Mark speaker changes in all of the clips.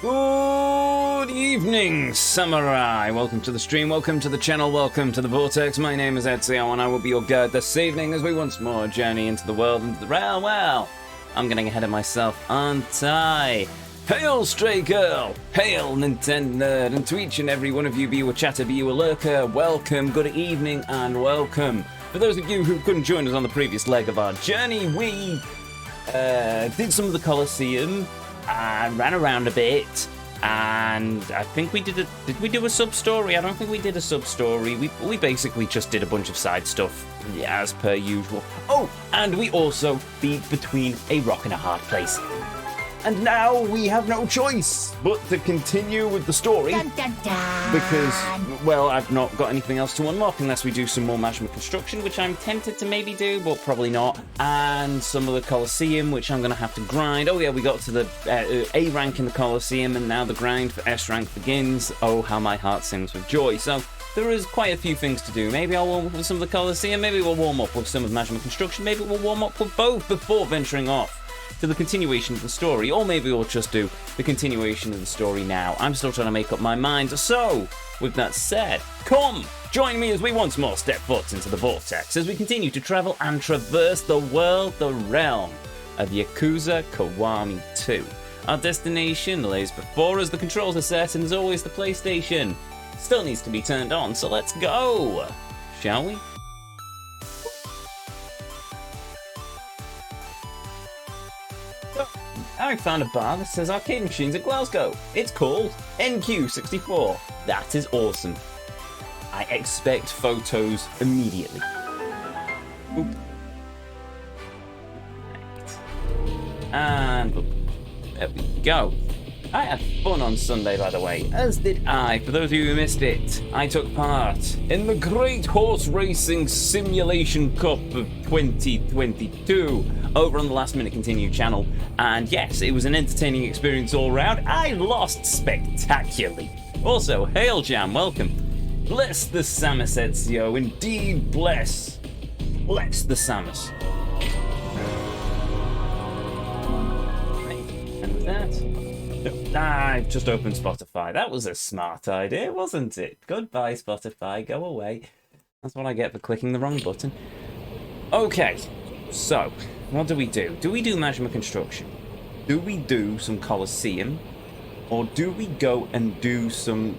Speaker 1: Good evening, Samurai! Welcome to the stream, welcome to the channel, welcome to the Vortex. My name is Ezio and I will be your guide this evening as we once more journey into the world, into the realm. Well, I'm getting ahead of myself, aren't I? Hail, Stray Girl! Hail, Nintendo Nerd! And to each and every one of you, be you a chatter, be you a lurker, welcome, good evening, and welcome. For those of you who couldn't join us on the previous leg of our journey, we did some of the Colosseum, ran around a bit, and I think we did we do a sub-story? I don't think we did a sub-story. We basically just did a bunch of side stuff, as per usual. Oh, and we also beat between a rock and a hard place. And now we have no choice but to continue with the story. Dun, dun, dun. Because, well, I've not got anything else to unlock unless we do some more Majima construction, which I'm tempted to maybe do, but probably not. And some of the Colosseum, which I'm going to have to grind. Oh yeah, we got to the A rank in the Colosseum, and now the grind for S rank begins. Oh, how my heart sings with joy. So there is quite a few things to do. Maybe I'll warm up with some of the Colosseum, maybe we'll warm up with some of Majima construction, maybe we'll warm up with both before venturing off to the continuation of the story, or maybe we'll just do the continuation of the story now. I'm still trying to make up my mind. So, with that said, come, join me as we once more step foot into the Vortex as we continue to travel and traverse the world, the realm of Yakuza Kiwami 2. Our destination lays before us, the controls are set, and as always, the PlayStation still needs to be turned on, so let's go, shall we? I found a bar that says arcade machines at Glasgow. It's called NQ64. That is awesome. I expect photos immediately. Oop. And there we go. I had fun on Sunday, by the way, as did I. For those of you who missed it, I took part in the Great Horse Racing Simulation Cup of 2022 over on the Last Minute Continue channel. And yes, it was an entertaining experience all round. I lost spectacularly. Also, hail Jam, welcome. Bless the Samus, Ezio. Indeed, bless. Bless the Samus. Right, and with that, I've just opened Spotify. That was a smart idea, wasn't it? Goodbye, Spotify. Go away. That's what I get for clicking the wrong button. Okay, so what do? Do we do Majima construction? Do we do some Colosseum? Or do we go and do some...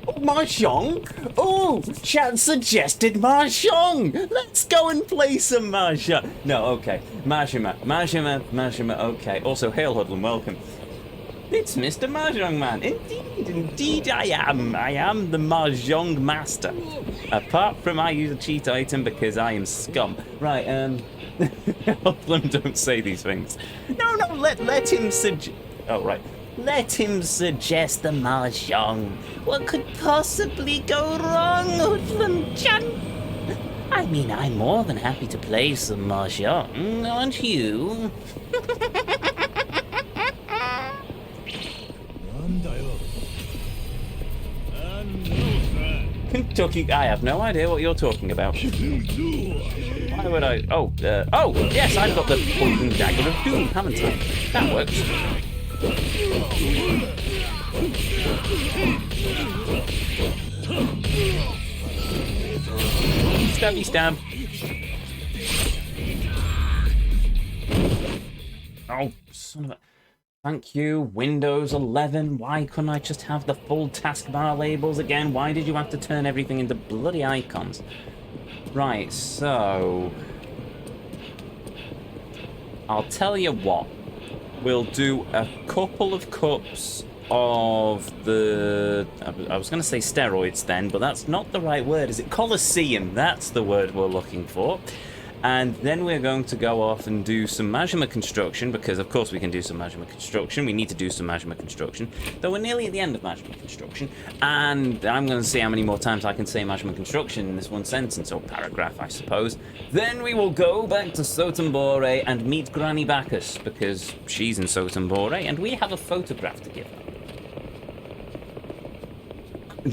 Speaker 1: Oh, Mahjong? Oh, chat suggested Mahjong. Let's go and play some Mahjong. No, okay. Majima, okay. Also, hail Hoodlum, welcome. It's Mr. Mahjong Man. Indeed I am. I am the Mahjong Master. Apart from I use a cheat item because I am scum. Right, Hoodlum, don't say these things. No, let him suggest... Oh, right. Let him suggest the Mahjong. What could possibly go wrong, Hoodlum-chan? I mean, I'm more than happy to play some Mahjong, aren't you? Kentucky, I have no idea what you're talking about. Why would I? Oh, yes, I've got the poison dagger of doom, haven't I? That works. Stabby stab. Oh, son of a... Thank you, Windows 11. Why couldn't I just have the full taskbar labels again? Why did you have to turn everything into bloody icons? Right, so... I'll tell you what. We'll do a couple of cups of the... I was going to say steroids then, but that's not the right word, is it? Colosseum, that's the word we're looking for. And then we're going to go off and do some Majima construction, because of course we can do some Majima construction. We need to do some Majima construction, though we're nearly at the end of Majima construction. And I'm going to see how many more times I can say Majima construction in this one sentence, or paragraph, I suppose. Then we will go back to Sotenbore and meet Granny Bacchus, because she's in Sotenbore, and we have a photograph to give her.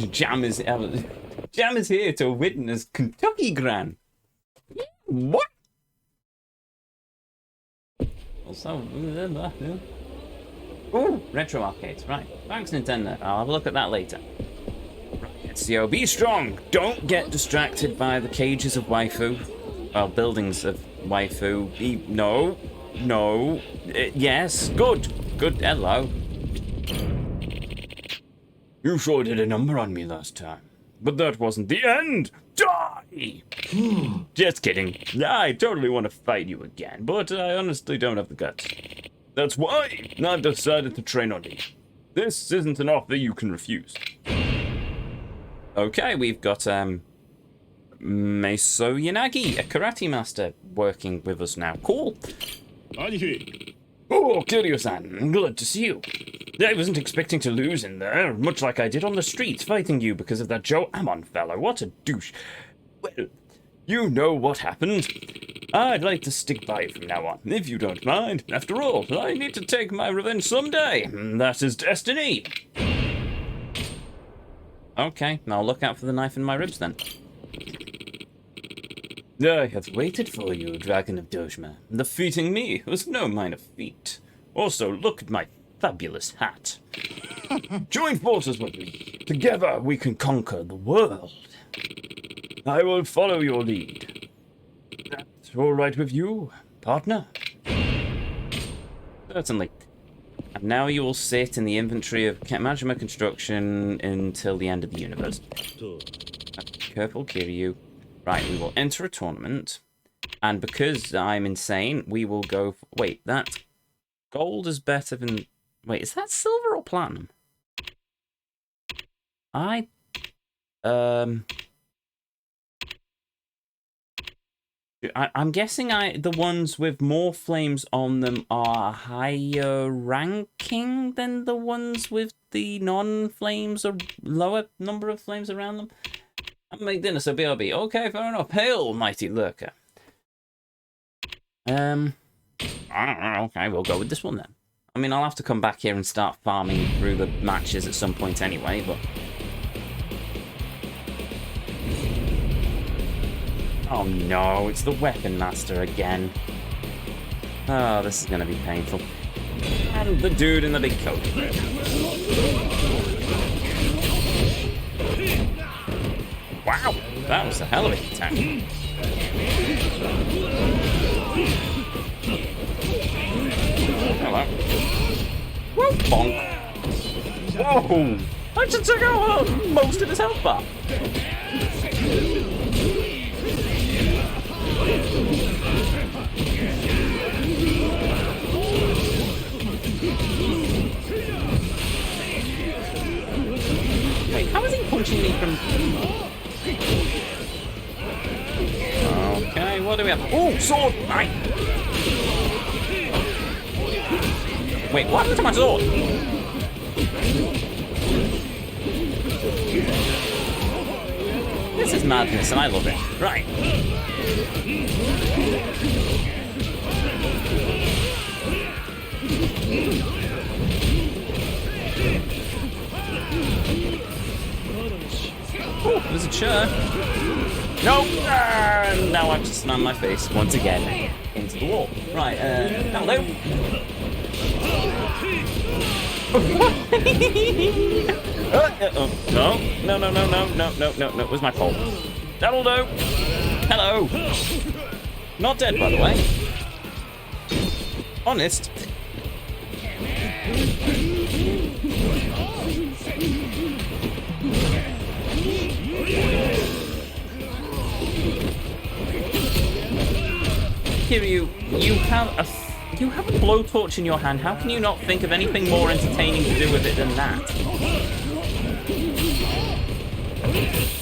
Speaker 1: Jam is here to witness Kentucky Gran. What? Also, Ooh, retro arcades. Right. Thanks, Nintendo. I'll have a look at that later. Right, Ezio, be strong. Don't get distracted by the cages of waifu. Well, buildings of waifu. No. No. Yes. Good. Good. Hello. You sure did a number on me last time. But that wasn't the end. Die! Just kidding. I totally want to fight you again, but I honestly don't have the guts. That's why I've decided to train on you. This isn't an offer you can refuse. Okay, we've got Meiso Yanagi, a karate master, working with us now. Cool. Oh, Kiryu-san, glad to see you. I wasn't expecting to lose in there, much like I did on the streets, fighting you because of that Joe Amon fellow. What a douche. Well, you know what happened. I'd like to stick by you from now on, if you don't mind. After all, I need to take my revenge someday. That is destiny. Okay, I'll look out for the knife in my ribs then. I have waited for you, Dragon of Dojima. Defeating me was no minor feat. Also, look at my fabulous hat. Join forces with me. Together we can conquer the world. I will follow your lead. That's all right with you, partner? Certainly. And now you will sit in the inventory of Majima Construction until the end of the universe. Careful, Kiryu. Right, we will enter a tournament. And because I'm insane, we will go... Wait, that... Gold is better than... Wait, is that silver or platinum? I'm guessing the ones with more flames on them are higher ranking than the ones with the non-flames or lower number of flames around them. Make dinner, so BRB. Okay, fair enough. Hail, mighty lurker. Okay, we'll go with this one then. I mean, I'll have to come back here and start farming through the matches at some point anyway, but... Oh no, it's the Weapon Master again. Oh, this is going to be painful. And the dude in the big coat. Wow, that was a hell of an attack. Hello. Whoa, bonk. Whoa! I just took out most of his health bar. Wait, how is he punching me from... Okay, what do we have? Oh, sword! Right. Wait, what happened to my sword? This is madness, and I love it. Right. Oh, there's a chair. No! Now I've just slammed my face once again into the wall. Right, hello. No. It was my fault. That'll do. Hello. Not dead, by the way. Honest. Kiryu, you have a blowtorch in your hand. How can you not think of anything more entertaining to do with it than that?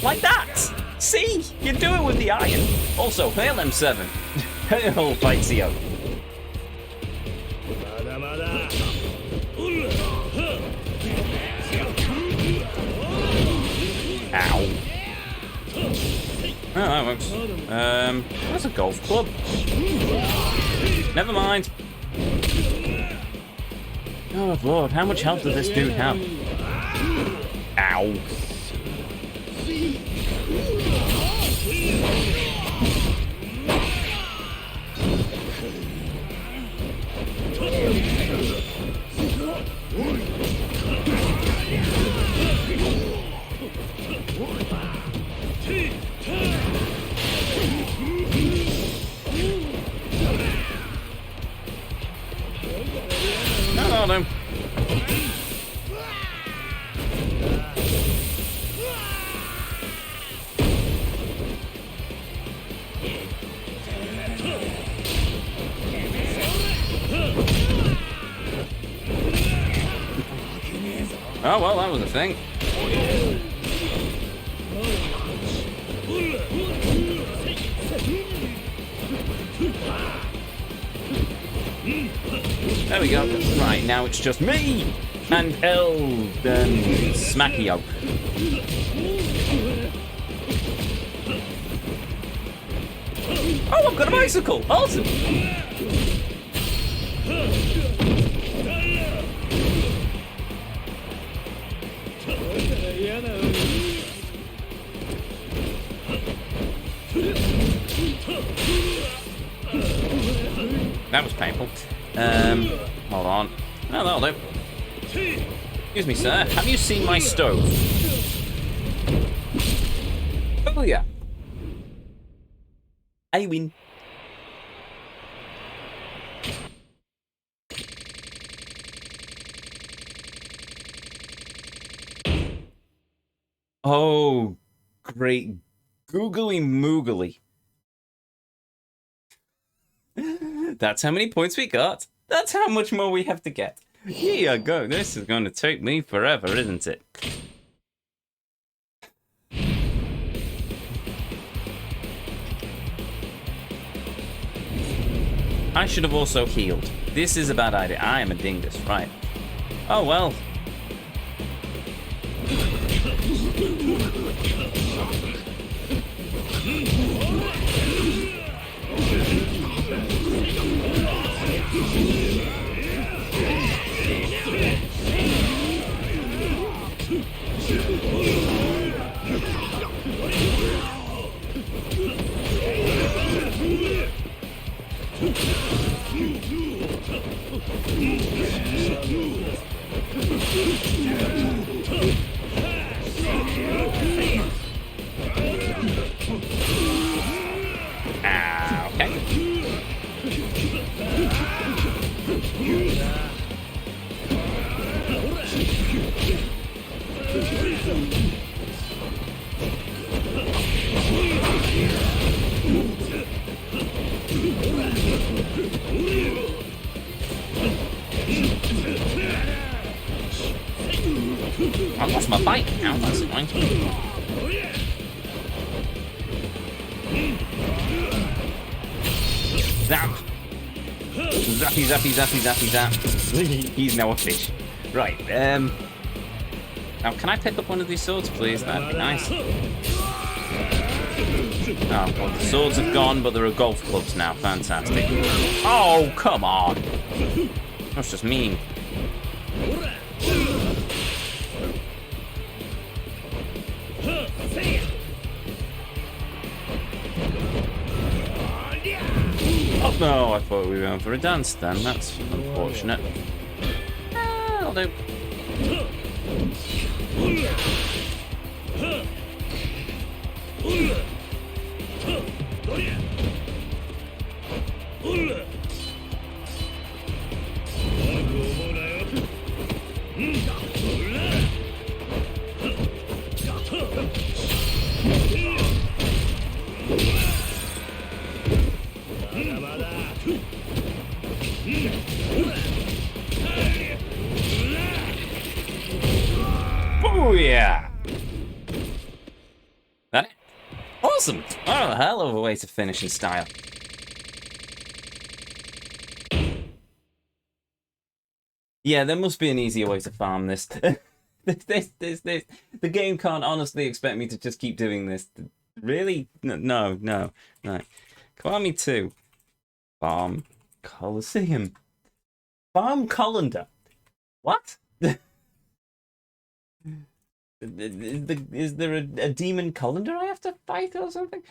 Speaker 1: Like that! See? You do it with the iron. Also, hail M7. Hail Ezio. Ow. Oh, that works. That's a golf club. Never mind. Oh, Lord, how much health does this dude have? Ow. Oh, no. Oh, well, that was a thing. There we go. Right, now it's just me and Smackio. Oh, I've got a bicycle! Awesome! That was painful. Hold on. No, that'll do. Excuse me, sir. Have you seen my stove? Oh, yeah. I win. Oh, great googly moogly. That's how many points we got. That's how much more we have to get. Here you go. This is going to take me forever, isn't it? I should have also healed. This is a bad idea. I am a dingus, right? Oh, well. Okay. I lost my bike now, that's annoying. Zap! Zappy, zappy, zappy, zappy, zap. He's now a fish. Right, now can I pick up one of these swords, please? That'd be nice. Oh, well, the swords have gone, but there are golf clubs now. Fantastic. Oh, come on! That's just mean. Oh no, I thought we were going for a dance then. That's unfortunate. I'll do. Oh yeah! That it? Awesome! Oh, a hell of a way to finish in style. Yeah, there must be an easier way to farm this. this. The game can't honestly expect me to just keep doing this. Really? No. Right. Kiwami 2. Farm Coliseum. Farm Colander. What? Is there a demon colander I have to fight or something?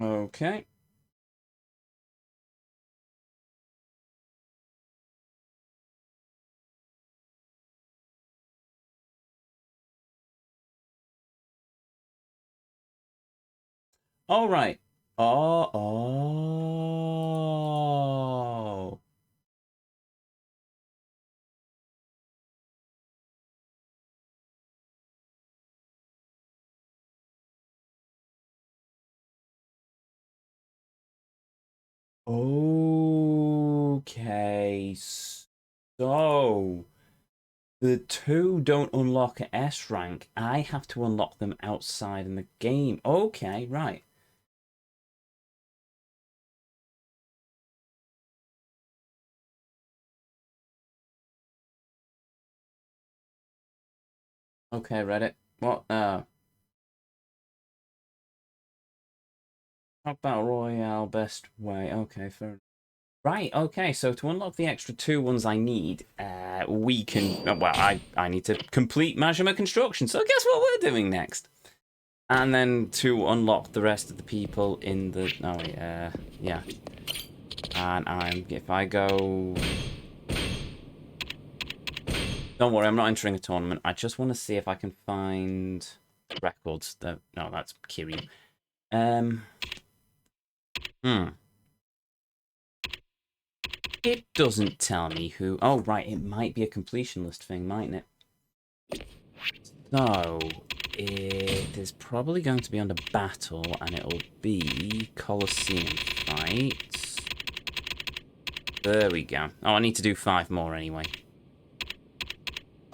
Speaker 1: Okay. All right. Oh. Okay. So the two don't unlock at S rank. I have to unlock them outside in the game. Okay, right. Okay, Reddit. What? Battle Royale best way. Okay, fair. Right. Okay. So to unlock the extra two ones I need, we can. Well, I need to complete Majima construction. So guess what we're doing next? And then to unlock the rest of the people in the. Oh wait. Yeah. And if I go. Don't worry, I'm not entering a tournament. I just want to see if I can find records. No, that's Kiryu. It doesn't tell me who. Oh, right, it might be a completion list thing, mightn't it? So, it is probably going to be under battle, and it'll be Colosseum fights. There we go. Oh, I need to do 5 more anyway.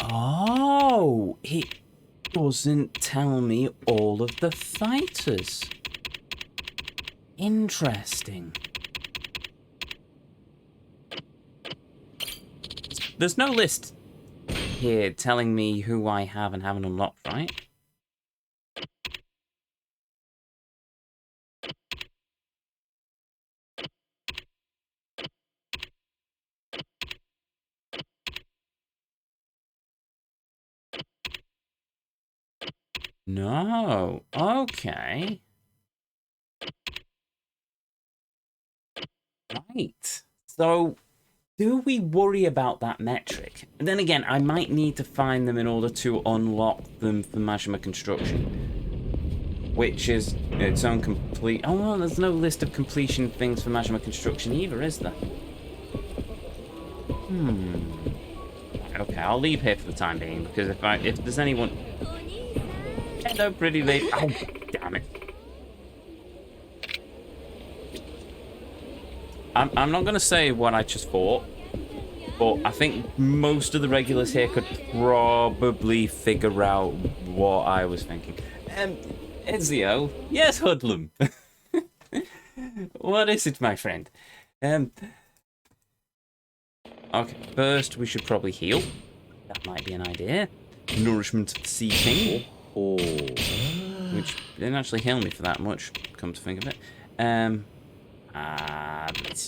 Speaker 1: Oh, it doesn't tell me all of the fighters. Interesting. There's no list here telling me who I have and haven't unlocked, right? No. Okay. Right. So, do we worry about that metric? And then again, I might need to find them in order to unlock them for Majima Construction, which is its own complete. Oh, well, there's no list of completion things for Majima Construction either, is there? Okay, I'll leave here for the time being because if there's anyone. Hello, pretty lady. Oh, damn it. I'm not going to say what I just thought, but I think most of the regulars here could probably figure out what I was thinking. Ezio, yes, Hoodlum. What is it, my friend? Okay, first we should probably heal. That might be an idea. Nourishment seeking. Oh. Which didn't actually heal me for that much, come to think of it.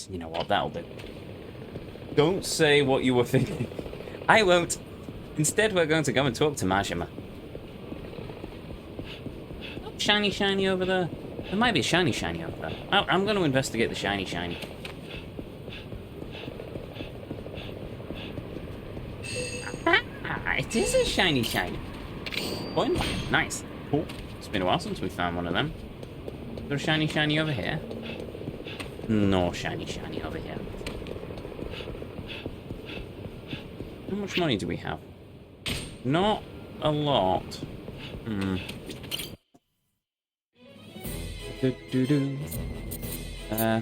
Speaker 1: You know what, that'll do. Don't say what you were thinking. I won't. Instead, we're going to go and talk to Majima. Oh, shiny over there. There might be a shiny over there. I'm going to investigate the shiny. It is a shiny. Point. Nice. Cool. It's been a while since we found one of them. Is there a shiny over here? No shiny over here. How much money do we have? Not a lot.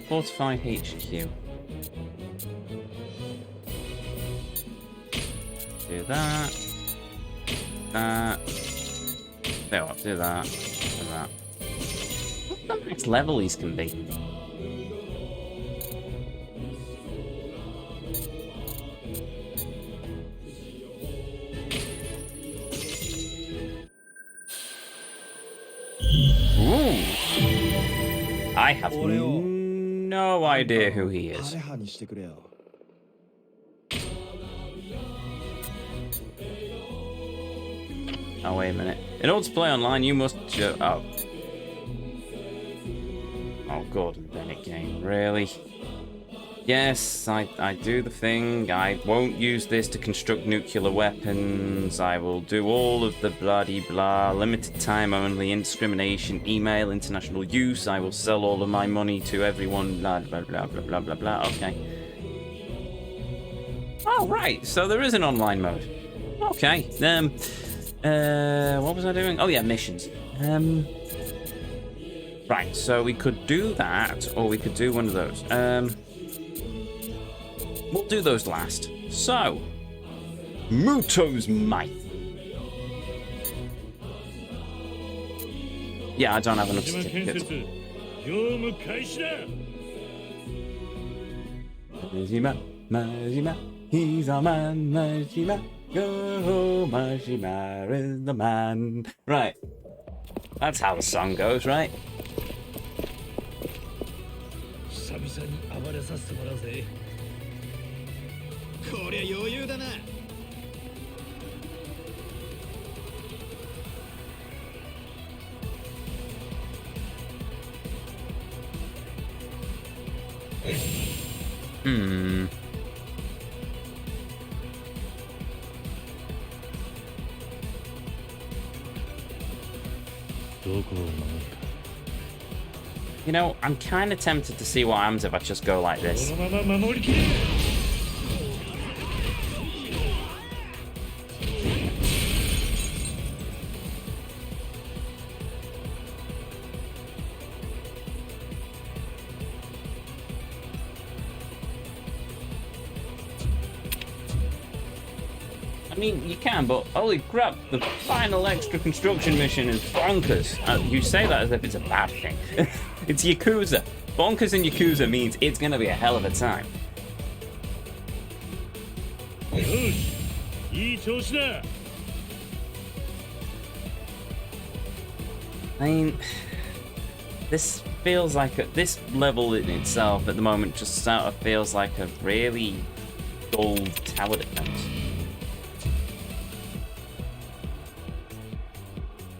Speaker 1: 45 HQ. Do that. There, what? Do that. Do that. What's the next level these can be? Ooh. I have no idea who he is. Oh, wait a minute. In order to play online, you must... Oh, Gordon Bennett game. Really? Yes, I do the thing. I won't use this to construct nuclear weapons. I will do all of the bloody blah, limited time only, indiscrimination, email, international use. I will sell all of my money to everyone, blah, blah, blah, blah, blah, blah, blah. Okay. Oh, right. So there is an online mode. Okay. What was I doing? Oh, yeah, missions. Right, so we could do that, or we could do one of those. We'll do those last. So, Muto's Might. Yeah, I don't have enough certificates. Majima, Majima, he's our man, Majima. Go, Majima is the man. Right. That's how the song goes, right? You know, I'm kind of tempted to see what happens if I just go like this. I mean, you can, but holy crap, the final extra construction mission is bonkers. You say that as if it's a bad thing. It's Yakuza. Bonkers in Yakuza means it's going to be a hell of a time. I mean, this feels like this level in itself at the moment just sort of feels like a really dull tower defense.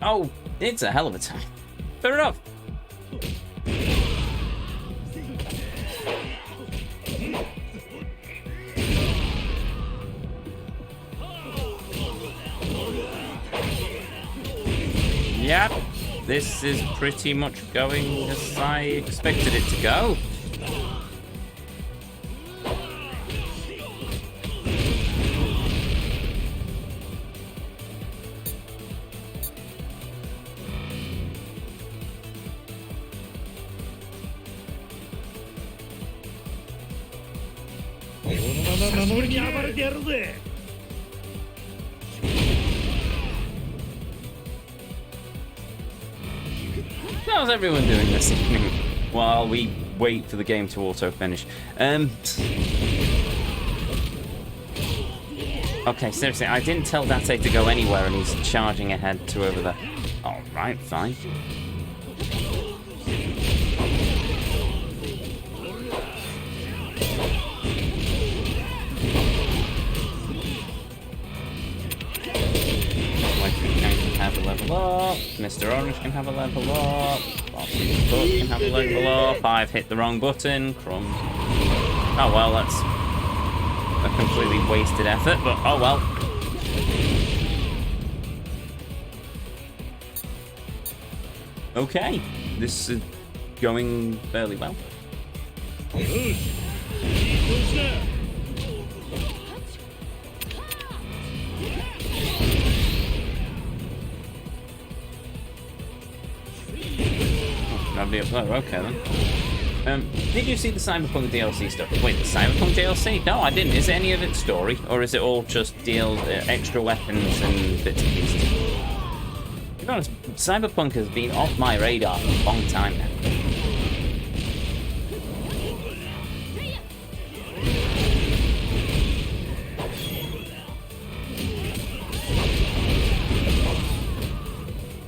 Speaker 1: Oh, it's a hell of a time. Fair enough. Yep, this is pretty much going as I expected it to go. How's everyone doing this evening while we wait for the game to auto-finish? Okay, seriously, I didn't tell Date to go anywhere and he's charging ahead to over there. Alright, fine. Level up. Mr. Orange can have a level up. Boss's Book can have a level up. I've hit the wrong button. Crumbs. Oh well, that's a completely wasted effort, but oh well. Okay, this is going fairly well. Okay then. Did you see the Cyberpunk DLC stuff? Wait, the Cyberpunk DLC? No, I didn't. Is it any of its story, or is it all just extra weapons and bits and pieces? To be honest, Cyberpunk has been off my radar for a long time now.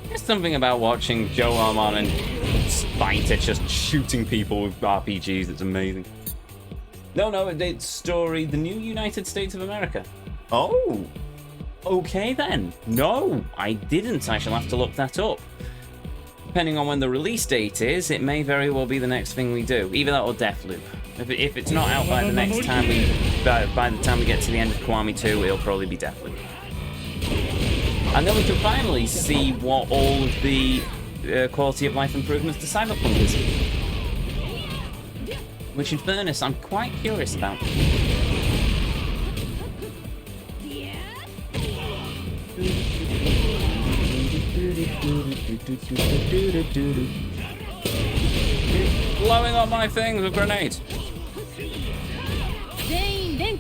Speaker 1: There's something about watching Joe Armon and Spiter just shooting people with RPGs. It's amazing. No, it's story the new United States of America. Oh, okay then. No, I didn't. I shall have to look that up. Depending on when the release date is, it may very well be the next thing we do. Either that or Deathloop. If it's not out by the next time by the time we get to the end of Kiwami 2, it'll probably be Deathloop. And then we can finally see what all of the quality of life improvements to Cyberpunk is. Which, in fairness, I'm quite curious about. Blowing up my things with grenades.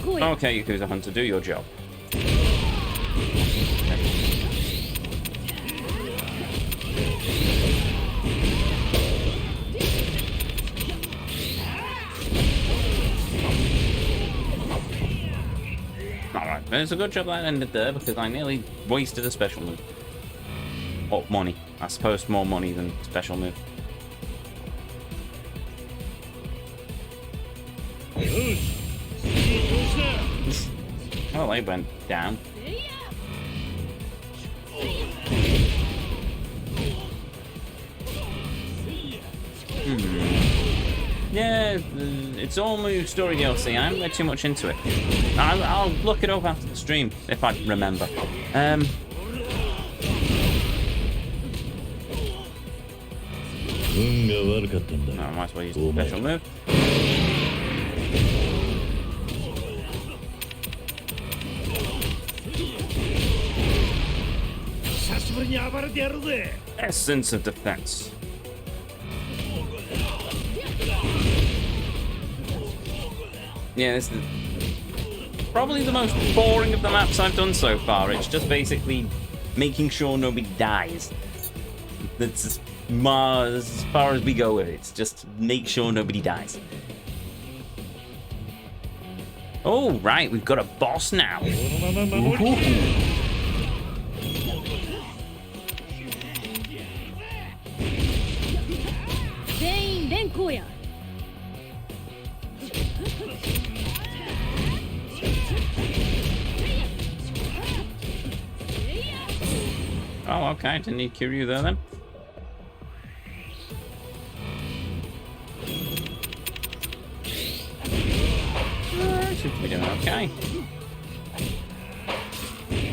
Speaker 1: Okay, Yakuza Hunter, do your job. Alright, it's a good job that ended there because I nearly wasted a special move. Or money. I suppose more money than special move. Well, they went down. Yeah, it's all new story DLC. I haven't read too much into it. I'll look it up after the stream if I remember. I might as well use the special move. Essence of defense. Yeah, this is probably the most boring of the maps I've done so far. It's just basically making sure nobody dies. That's as far as we go with it. It's just make sure nobody dies. Oh, right, we've got a boss now. Ooh. Oh, okay, didn't need Kiryu there then. Seems to be doing okay.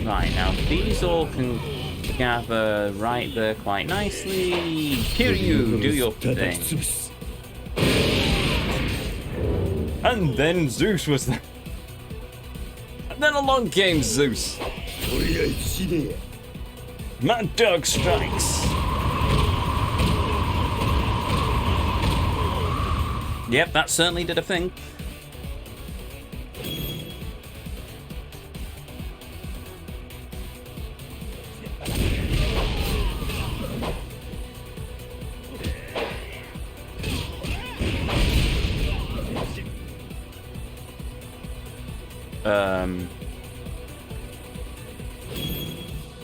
Speaker 1: Right, now these all can gather right there quite nicely. Kiryu, do your thing. And then Zeus was there. And then along came Zeus. Mad Dog strikes. Yep, that certainly did a thing.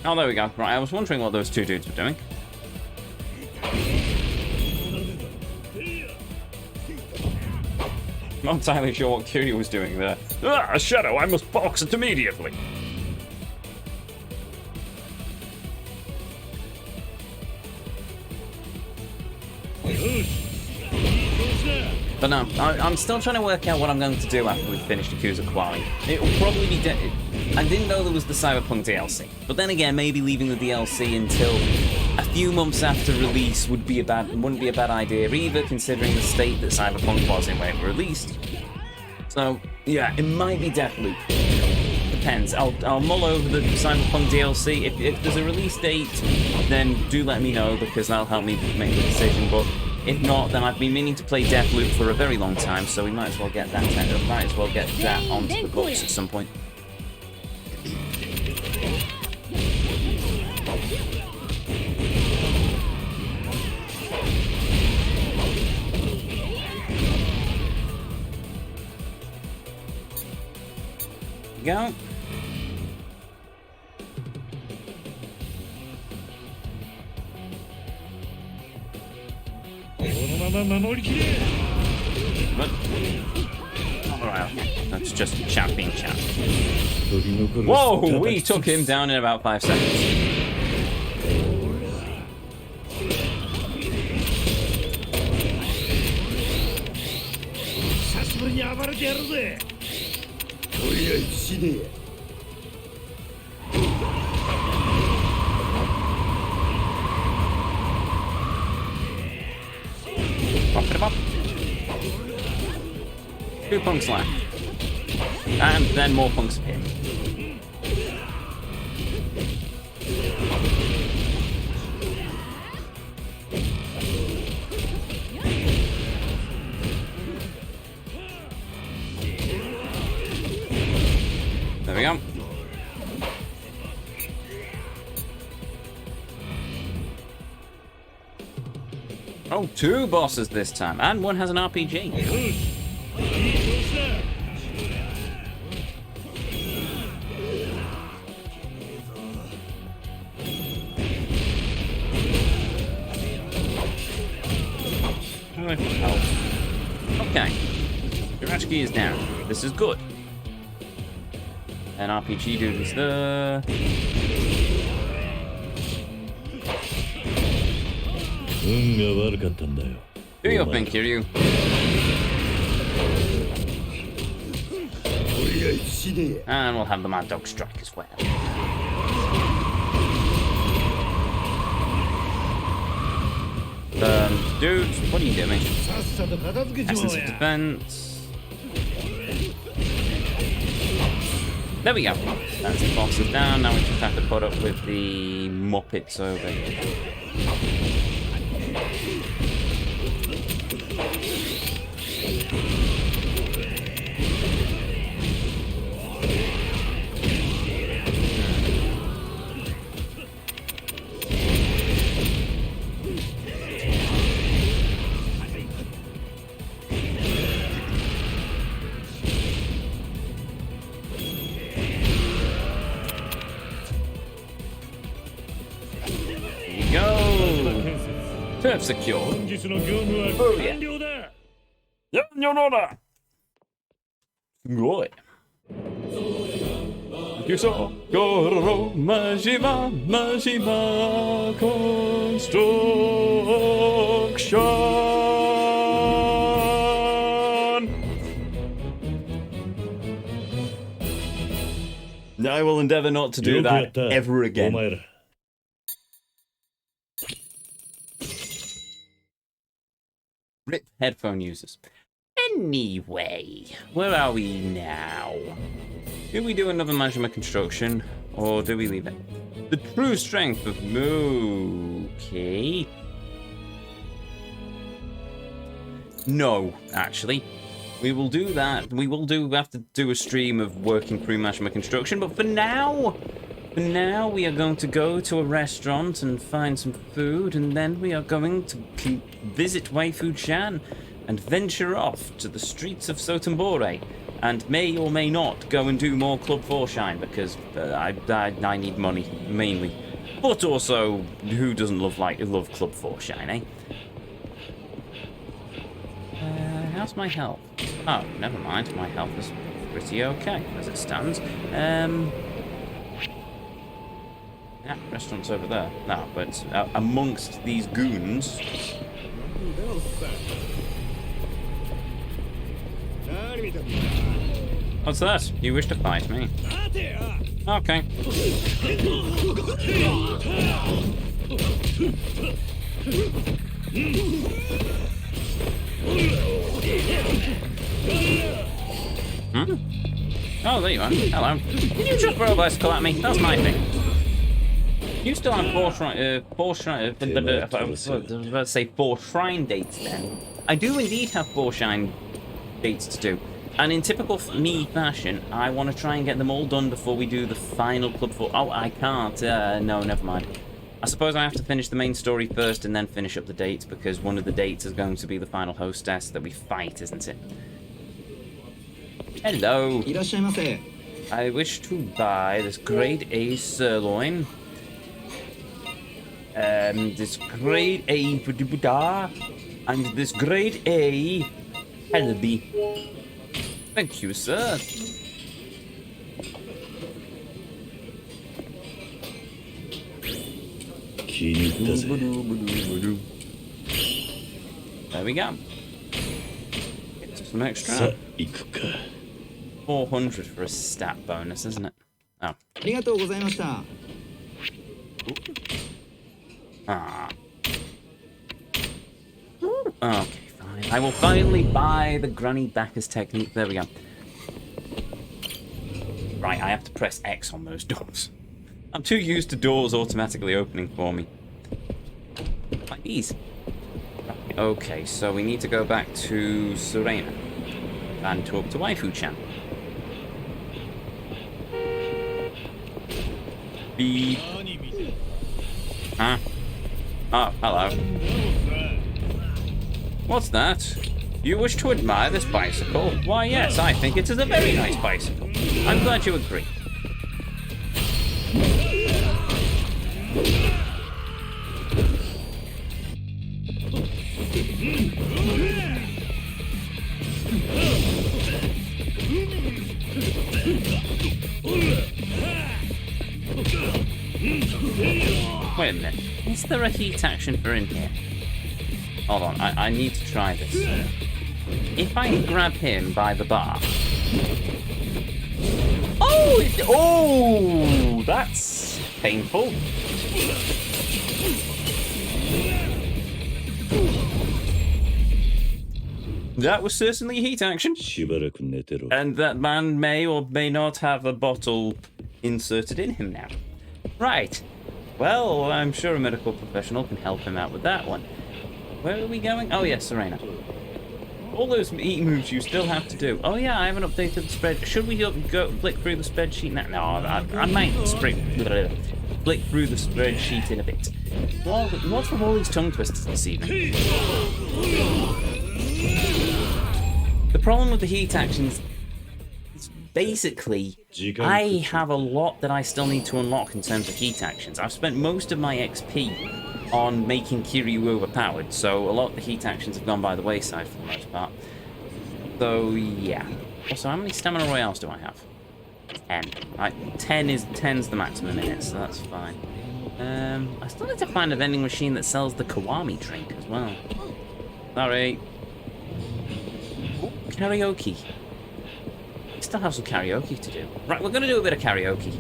Speaker 1: Oh, there we go. Right, I was wondering what those two dudes were doing. Not entirely sure what Kiryu was doing there. Ah, a shadow! I must box it immediately! But no, I'm still trying to work out what I'm going to do after we've finished Yakuza Kiwami. It'll probably be I didn't know there was the Cyberpunk DLC, but then again, maybe leaving the DLC until a few months after release wouldn't be a bad idea either, considering the state that Cyberpunk was in when it released. So yeah, it might be Deathloop. Depends. I'll mull over the Cyberpunk DLC. If there's a release date, then do let me know because that'll help me make the decision. But if not, then I've been meaning to play Deathloop for a very long time, so we might as well get that onto the books at some point. Go. Alright, that's just chat being chat. Whoa, we took him down in about 5 seconds. Pop it up. 2 punks left. And then more punks appear. There we go. Oh, 2 bosses this time, and one has an RPG. Okay, Hirachiki is down. This is good. An RPG dude is there. Do your thing, Kiryu. And we'll have the Mad Dog strike as well. Dudes, what are you doing? Essence of defense. There we go. That's the boxes down. Now we just have to put up with the Muppets over here. Turf secure. Oh yeah. Good. Yakuza Majima Construction. I will endeavor not to do that ever again. Rip headphone users. Anyway, where are we now? Do we do another Majima construction, or do we leave it? The true strength of Mookie. No, actually. We will do that. We have to do a stream of working through Majima construction, but for now, we are going to go to a restaurant and find some food, and then we are going to visit Waifu-chan and venture off to the streets of Sotenbore, and may or may not go and do more Club 4 Shine, because I need money, mainly. But also, who doesn't love Club 4 Shine, eh? How's my health? Oh, never mind, my health is pretty okay, as it stands. Yeah, restaurant's over there. No, but amongst these goons... What's that? You wish to fight me? Okay. Hmm? Oh, there you are. Hello. Can you drop a bicycle at me? That's my thing. You still have four shrine dates then. I do indeed have 4 shrine dates to do. And in typical me fashion, I want to try and get them all done before we do the final Club 4. Oh, I can't. No, never mind. I suppose I have to finish the main story first and then finish up the dates, because one of the dates is going to be the final hostess that we fight, isn't it? Hello. I wish to buy this grade A sirloin. This grade A and this grade A Helby. Thank you, sir. There we go. some extra. 400 for a stat bonus, isn't it? Oh. Ah. Okay, fine. I will finally buy the Granny Bacchus technique. There we go. Right, I have to press X on those doors. I'm too used to doors automatically opening for me. Like these. Right, okay, so we need to go back to Serena and talk to Waifu-chan. Beep. Huh? Oh, hello. What's that? You wish to admire this bicycle? Why, yes, I think it is a very nice bicycle. I'm glad you agree. Wait a minute. Is there a heat action for in here? Hold on, I need to try this. If I grab him by the bar... Oh! Oh! That's painful. That was certainly a heat action. And that man may or may not have a bottle inserted in him now. Right. Well, I'm sure a medical professional can help him out with that one. Where are we going? Oh, yes, Serena. All those moves you still have to do. Oh, yeah, I haven't updated the spread. Should we go flick through the spreadsheet now? No, I might flick through the spreadsheet in a bit. Well, what's with all these tongue twisters this evening? The problem with the heat actions is basically I have a lot that I still need to unlock in terms of heat actions. I've spent most of my XP on making Kiryu overpowered, so a lot of the heat actions have gone by the wayside for the most part. So, yeah. Also, how many stamina royales do I have? 10. 10's the maximum in it, so that's fine. I still need to find a vending machine that sells the Kiwami drink as well. Sorry. Ooh, karaoke. We still have some karaoke to do. Right, we're going to do a bit of karaoke.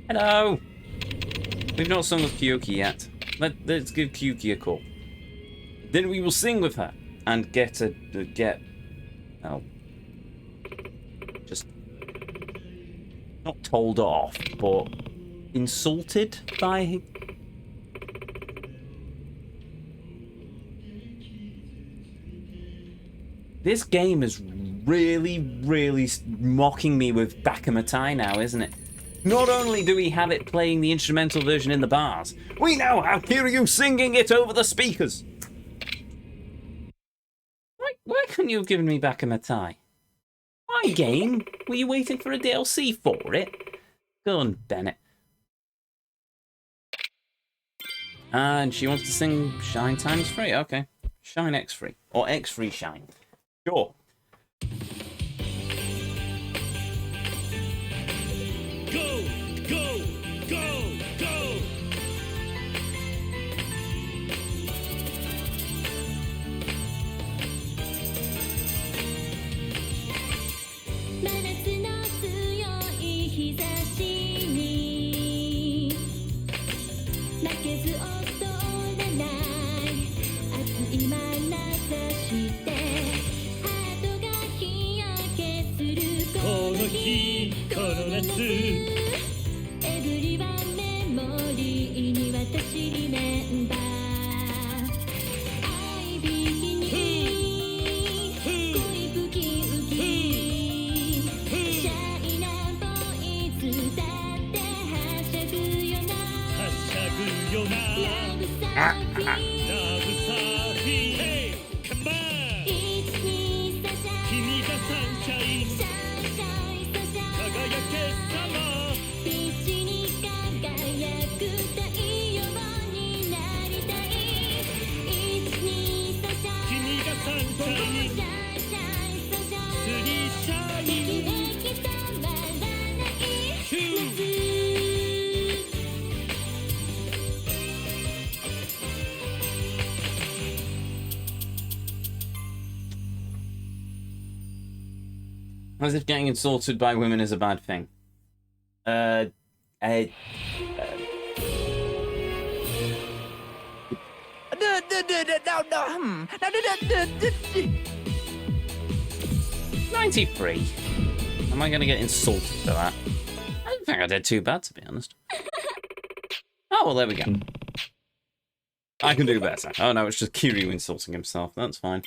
Speaker 1: Hello! We've not sung with Kyuki yet. Let's give Kyuki a call. Then we will sing with her and get just not told off, but insulted by. This game is really mocking me with Bakamatai now, isn't it? Not only do we have it playing the instrumental version in the bars, we now have Kiryu singing it over the speakers. Why couldn't you have given me Bakamatai? Why, game? Were you waiting for a DLC for it? Go on, Bennett. And she wants to sing Shine times 3. Okay. Shine X3. Or X3 Shine. Sure.
Speaker 2: Go, go, go, go! 真夏の強い日差しに負けず劣らない熱い眼差してハートが日焼けするこの日この夏エブリワンメモリーに私リメンバー愛びきに恋吹き浮きシャイなボイスだってはしゃぐよなはしゃぐよなラブサーフィンラブサーフィン Hey, come on 1、2、サシャ君がサンシャインサンシャインサシャ輝けさまピッチに輝く太陽になりたい1、2、サシャ君がサンシャインシャインシャインサシャスリーシャイン激液止まらない夏
Speaker 1: As if getting insulted by women is a bad thing. Uh, 93. Am I going to get insulted for that? I don't think I did too bad, to be honest. Oh, well, there we go. I can do better. Oh, no, it's just Kiryu insulting himself. That's fine.